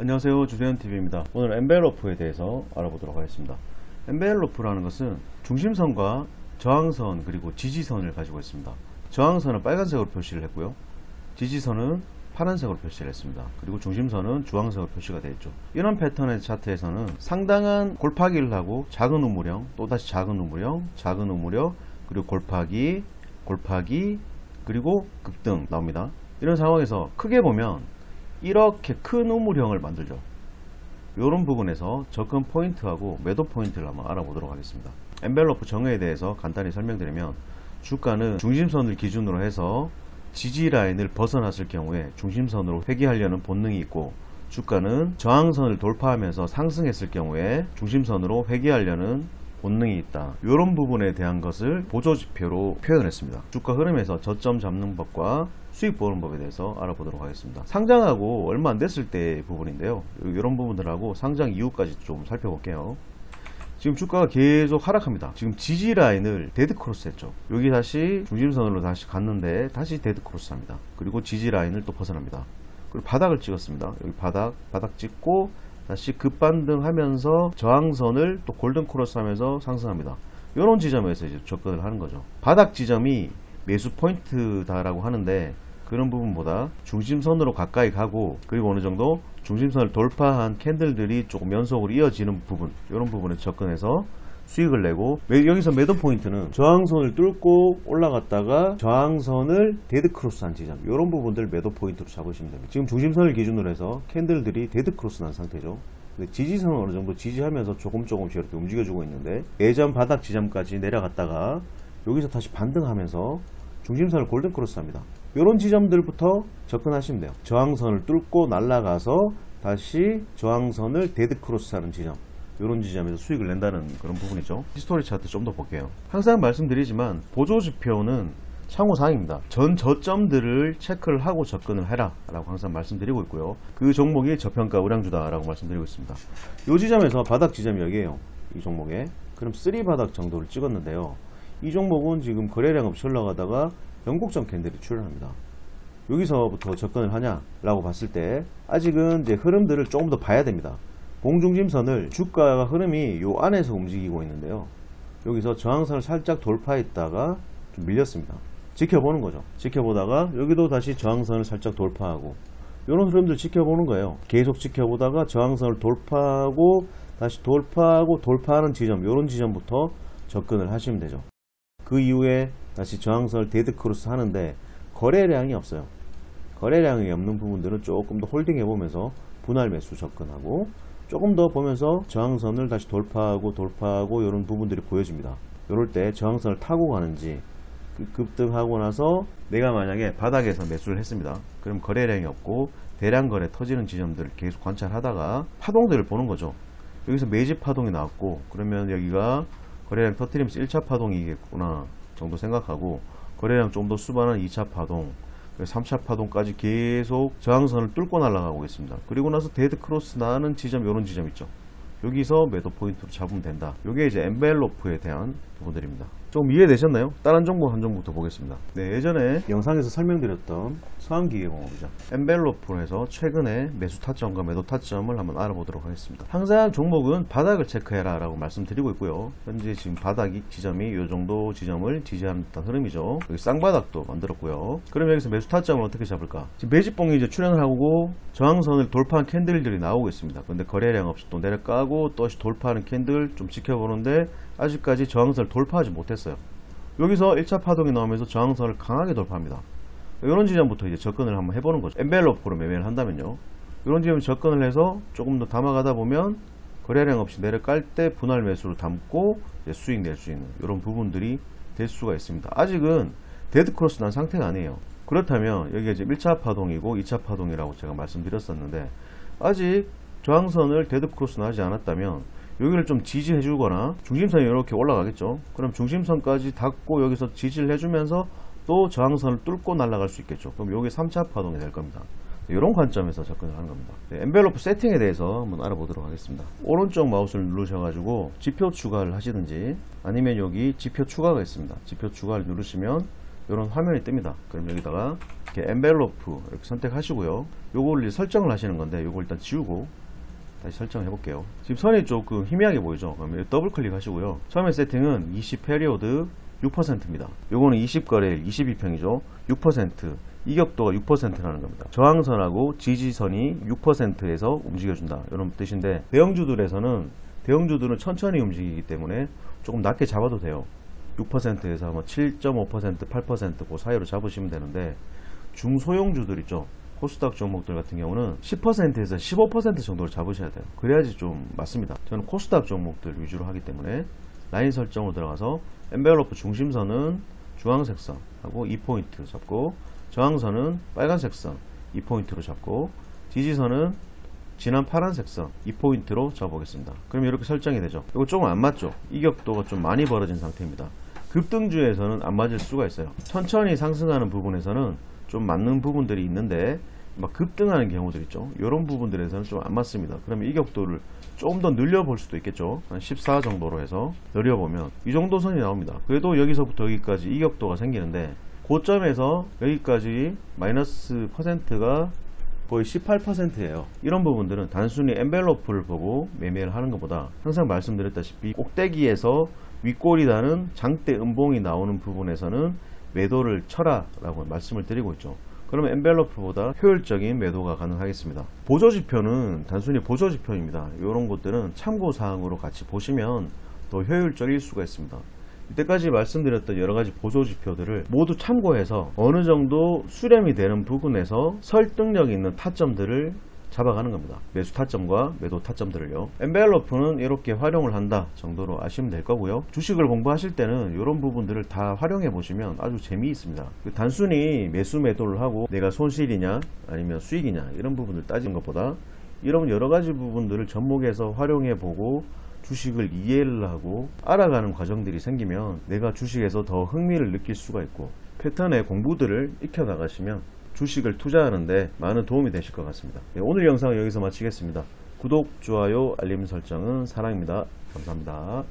안녕하세요, 주세현TV입니다. 오늘 엔벨로프에 대해서 알아보도록 하겠습니다. 엔벨로프라는 것은 중심선과 저항선 그리고 지지선을 가지고 있습니다. 저항선은 빨간색으로 표시를 했고요, 지지선은 파란색으로 표시를 했습니다. 그리고 중심선은 주황색으로 표시가 되어 있죠. 이런 패턴의 차트에서는 상당한 골파기를 하고 작은 우물형, 또다시 작은 우물형, 작은 우물형, 그리고 골파기, 그리고 급등 나옵니다. 이런 상황에서 크게 보면 이렇게 큰 우물형을 만들죠. 이런 부분에서 접근 포인트하고 매도 포인트를 한번 알아보도록 하겠습니다. 엔벨로프 정의에 대해서 간단히 설명드리면, 주가는 중심선을 기준으로 해서 지지 라인을 벗어났을 경우에 중심선으로 회귀하려는 본능이 있고, 주가는 저항선을 돌파하면서 상승했을 경우에 중심선으로 회귀하려는 본능이 있다. 이런 부분에 대한 것을 보조지표로 표현했습니다. 주가 흐름에서 저점 잡는 법과 수익 보는 법에 대해서 알아보도록 하겠습니다. 상장하고 얼마 안 됐을 때의 부분인데요, 이런 부분들하고 상장 이후까지 좀 살펴볼게요. 지금 주가가 계속 하락합니다. 지금 지지 라인을 데드 크로스 했죠. 여기 다시 중심선으로 다시 갔는데 다시 데드 크로스 합니다. 그리고 지지 라인을 또 벗어납니다. 그리고 바닥을 찍었습니다. 여기 바닥 찍고 다시 급반등 하면서 저항선을 또 골든 크로스 하면서 상승합니다. 이런 지점에서 이제 접근을 하는 거죠. 바닥 지점이 매수 포인트다라고 하는데, 그런 부분보다 중심선으로 가까이 가고, 그리고 어느 정도 중심선을 돌파한 캔들들이 조금 연속으로 이어지는 부분, 이런 부분에 접근해서 수익을 내고, 여기서 매도 포인트는 저항선을 뚫고 올라갔다가 저항선을 데드크로스한 지점, 이런 부분들 매도 포인트로 잡으시면 됩니다. 지금 중심선을 기준으로 해서 캔들들이 데드크로스 난 상태죠. 지지선은 어느 정도 지지하면서 조금씩 이렇게 움직여주고 있는데, 예전 바닥 지점까지 내려갔다가 여기서 다시 반등하면서 중심선을 골든크로스 합니다. 이런 지점들부터 접근하시면 돼요. 저항선을 뚫고 날아가서 다시 저항선을 데드크로스 하는 지점, 이런 지점에서 수익을 낸다는 그런 부분이죠. 히스토리 차트 좀 더 볼게요. 항상 말씀드리지만 보조지표는 참고사항입니다. 전 저점들을 체크를 하고 접근을 해라 라고 항상 말씀드리고 있고요. 그 종목이 저평가 우량주다 라고 말씀드리고 있습니다. 이 지점에서 바닥 지점이 여기에요. 이 종목에 그럼 3바닥 정도를 찍었는데요, 이 종목은 지금 거래량 없이 올라가다가 영국점 캔들이 출현합니다. 여기서부터 접근을 하냐 라고 봤을 때 아직은 이제 흐름들을 조금 더 봐야 됩니다. 공중심선을, 주가가 흐름이 요 안에서 움직이고 있는데요, 여기서 저항선을 살짝 돌파했다가 좀 밀렸습니다. 지켜보는 거죠. 지켜보다가 여기도 다시 저항선을 살짝 돌파하고, 이런 흐름들 지켜보는 거예요. 계속 지켜보다가 저항선을 돌파하고 다시 돌파하는 지점, 이런 지점부터 접근을 하시면 되죠. 그 이후에 다시 저항선을 데드크로스 하는데 거래량이 없어요. 거래량이 없는 부분들은 조금 더 홀딩해 보면서 분할 매수 접근하고, 조금 더 보면서 저항선을 다시 돌파하고 이런 부분들이 보여집니다. 이럴 때 저항선을 타고 가는지, 급등하고 나서 내가 만약에 바닥에서 매수를 했습니다. 그럼 거래량이 없고 대량 거래 터지는 지점들을 계속 관찰하다가 파동들을 보는 거죠. 여기서 매집 파동이 나왔고, 그러면 여기가 거래량 터뜨리면서 1차 파동이겠구나 정도 생각하고, 거래량 좀 더 수반한 2차 파동, 3차 파동까지 계속 저항선을 뚫고 날아가고 있습니다. 그리고 나서 데드 크로스 나는 지점, 이런 지점 있죠. 여기서 매도 포인트로 잡으면 된다. 이게 이제 엔벨로프에 대한 부분들입니다. 좀 이해되셨나요? 다른 종목 한 종목부터 보겠습니다. 네, 예전에 영상에서 설명드렸던 서한기계공업이죠. 엔벨로프로 해서 최근에 매수 타점과 매도 타점을 한번 알아보도록 하겠습니다. 항상 종목은 바닥을 체크해라 라고 말씀드리고 있고요. 현재 지금 바닥 지점이 이 정도 지점을 지지하는 듯한 흐름이죠. 여기 쌍바닥도 만들었고요. 그럼 여기서 매수 타점을 어떻게 잡을까? 지금 매집봉이 이제 출현을 하고 저항선을 돌파한 캔들들이 나오고 있습니다. 근데 거래량 없이 또 내려가고 또 돌파하는 캔들 좀 지켜보는데 아직까지 저항선을 돌파하지 못했어요. 여기서 1차 파동이 나오면서 저항선을 강하게 돌파합니다. 이런 지점부터 이제 접근을 한번 해보는 거죠. 엔벨로프로 매매를 한다면요, 이런 지점에 접근을 해서 조금 더 담아가다 보면 거래량 없이 내려갈 때 분할 매수로 담고 이제 수익 낼 수 있는 이런 부분들이 될 수가 있습니다. 아직은 데드 크로스 난 상태가 아니에요. 그렇다면 여기가 이제 1차 파동이고 2차 파동이라고 제가 말씀드렸었는데, 아직 저항선을 데드 크로스 나지 않았다면 여기를 좀 지지해 주거나, 중심선이 이렇게 올라가겠죠. 그럼 중심선까지 닿고 여기서 지지를 해주면서 또 저항선을 뚫고 날아갈 수 있겠죠. 그럼 여기 3차 파동이 될 겁니다. 이런 관점에서 접근을 하는 겁니다. 네, 엔벨로프 세팅에 대해서 한번 알아보도록 하겠습니다. 오른쪽 마우스를 누르셔가지고 지표 추가를 하시든지, 아니면 여기 지표 추가가 있습니다. 지표 추가를 누르시면 이런 화면이 뜹니다. 그럼 여기다가 이렇게 엔벨로프 이렇게 선택하시고요. 요걸 설정을 하시는 건데 요걸 일단 지우고 다시 설정해 볼게요. 지금 선이 조금 희미하게 보이죠? 그러면 더블 클릭하시고요. 처음에 세팅은 20 페리오드 6%입니다. 요거는 20거래일 22평이죠. 6% 이격도가 6%라는 겁니다. 저항선하고 지지선이 6%에서 움직여준다 이런 뜻인데, 대형주들은 천천히 움직이기 때문에 조금 낮게 잡아도 돼요. 6%에서 뭐 7.5%, 8% 그 사이로 잡으시면 되는데, 중소형주들 있죠. 코스닥 종목들 같은 경우는 10%에서 15% 정도를 잡으셔야 돼요. 그래야지 좀 맞습니다. 저는 코스닥 종목들 위주로 하기 때문에 라인 설정으로 들어가서 엔벨로프 중심선은 주황색 선하고 2포인트 잡고, 저항선은 빨간색 선 2포인트로 잡고, 지지선은 진한 파란색 선 2포인트로 잡아보겠습니다. 그럼 이렇게 설정이 되죠. 이거 조금 안 맞죠? 이격도가 좀 많이 벌어진 상태입니다. 급등주에서는 안 맞을 수가 있어요. 천천히 상승하는 부분에서는 좀 맞는 부분들이 있는데, 막 급등하는 경우들 있죠. 이런 부분들에서는 좀 안 맞습니다. 그러면 이격도를 조금 더 늘려볼 수도 있겠죠. 한 14 정도로 해서 늘려보면 이 정도 선이 나옵니다. 그래도 여기서부터 여기까지 이격도가 생기는데, 고점에서 여기까지 마이너스 퍼센트가 거의 18%예요. 이런 부분들은 단순히 엔벨로프를 보고 매매를 하는 것보다, 항상 말씀드렸다시피 꼭대기에서 윗골이라는 장대 음봉이 나오는 부분에서는 매도를 쳐라 라고 말씀을 드리고 있죠. 그러면 엔벨로프보다 효율적인 매도가 가능하겠습니다. 보조지표는 단순히 보조지표입니다. 이런 것들은 참고사항으로 같이 보시면 더 효율적일 수가 있습니다. 이때까지 말씀드렸던 여러가지 보조지표들을 모두 참고해서 어느 정도 수렴이 되는 부분에서 설득력 있는 타점들을 잡아가는 겁니다. 매수 타점과 매도 타점들을요. 엔벨로프는 이렇게 활용을 한다 정도로 아시면 될 거고요. 주식을 공부하실 때는 이런 부분들을 다 활용해 보시면 아주 재미있습니다. 단순히 매수 매도를 하고 내가 손실이냐 아니면 수익이냐 이런 부분을 따지는 것보다, 이런 여러가지 부분들을 접목해서 활용해 보고 주식을 이해를 하고 알아가는 과정들이 생기면 내가 주식에서 더 흥미를 느낄 수가 있고, 패턴의 공부들을 익혀 나가시면 주식을 투자하는데 많은 도움이 되실 것 같습니다. 네, 오늘 영상은 여기서 마치겠습니다. 구독, 좋아요, 알림 설정은 사랑입니다. 감사합니다.